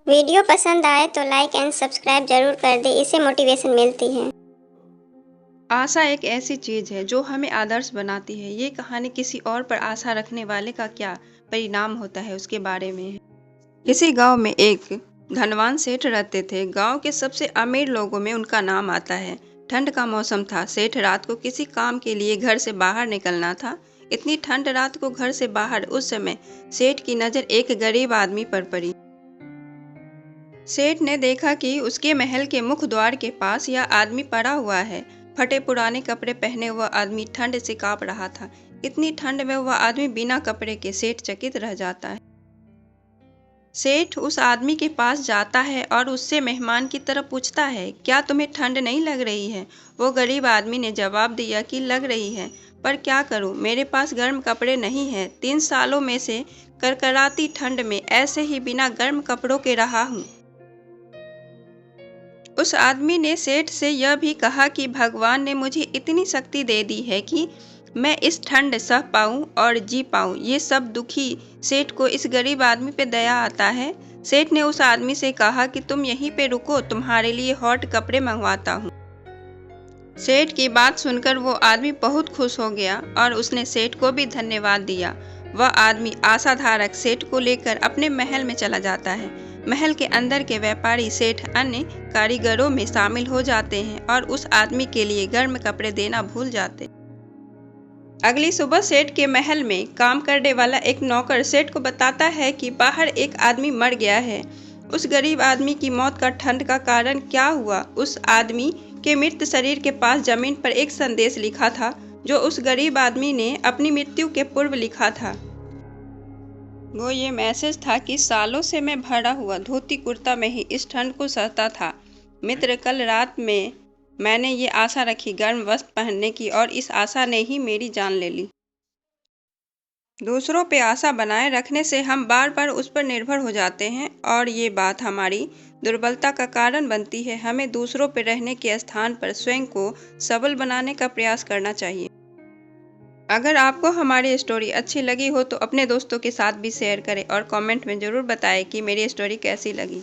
Video पसंद आए तो लाइक एंड सब्सक्राइब जरूर कर दें, इससे मोटिवेशन मिलती है। आशा एक ऐसी चीज है जो हमें आदर्श बनाती है। ये कहानी किसी और पर आशा रखने वाले का क्या परिणाम होता है उसके बारे में है। किसी गांव में एक धनवान सेठ रहते थे। गांव के सबसे अमीर लोगों में उनका नाम आता है। ठंड का मौसम था। सेठ रात को किसी काम के लिए घर से बाहर निकलना था। इतनी ठंड रात को घर से बाहर। उस समय सेठ की नजर एक गरीब आदमी पर पड़ी। सेठ ने देखा कि उसके महल के मुख्य द्वार के पास यह आदमी पड़ा हुआ है। फटे पुराने कपड़े पहने हुआ आदमी ठंड से कांप रहा था। इतनी ठंड में वह आदमी बिना कपड़े के सेठ चकित रह जाता है। सेठ उस आदमी के पास जाता है और उससे मेहमान की तरह पूछता है, क्या तुम्हें ठंड नहीं लग रही है? वो गरीब आदमी ने जवाब दिया कि लग रही है, पर क्या करूं, मेरे पास गर्म कपड़े नहीं हैं। 3 सालों में से करकराती ठंड में ऐसे ही बिना गर्म कपड़ों के रहा हूं। उस आदमी ने सेठ से यह भी कहा कि भगवान ने मुझे इतनी शक्ति दे दी है कि मैं इस ठंड सह पाऊं और जी पाऊं। ये सब दुखी सेठ को इस गरीब आदमी पे दया आता है। सेठ ने उस आदमी से कहा कि तुम यहीं पे रुको, तुम्हारे लिए हॉट कपड़े मंगवाता हूँ। सेठ की बात सुनकर वो आदमी बहुत खुश हो गया और उसने सेठ को भी धन्यवाद दिया। वह आदमी आशाधारक सेठ को लेकर अपने महल में चला जाता है। महल के अंदर के व्यापारी सेठ अन्य कारीगरों में शामिल हो जाते हैं और उस आदमी के लिए गर्म कपड़े देना भूल जाते। अगली सुबह सेठ के महल में काम करने वाला एक नौकर सेठ को बताता है कि बाहर एक आदमी मर गया है। उस गरीब आदमी की मौत का ठंड का कारण क्या हुआ? उस आदमी के मृत शरीर के पास जमीन पर एक संदेश लिखा था, जो उस गरीब आदमी ने अपनी मृत्यु के पूर्व लिखा था। वो ये मैसेज था कि सालों से मैं भरा हुआ धोती कुर्ता में ही इस ठंड को सहता था। मित्र, कल रात में मैंने ये आशा रखी गर्म वस्त्र पहनने की और इस आशा ने ही मेरी जान ले ली। दूसरों पे आशा बनाए रखने से हम बार बार उस पर निर्भर हो जाते हैं और ये बात हमारी दुर्बलता का कारण बनती है। हमें दूसरों पे रहने के स्थान पर स्वयं को सबल बनाने का प्रयास करना चाहिए। अगर आपको हमारी स्टोरी अच्छी लगी हो तो अपने दोस्तों के साथ भी शेयर करें और कमेंट में ज़रूर बताएं कि मेरी स्टोरी कैसी लगी।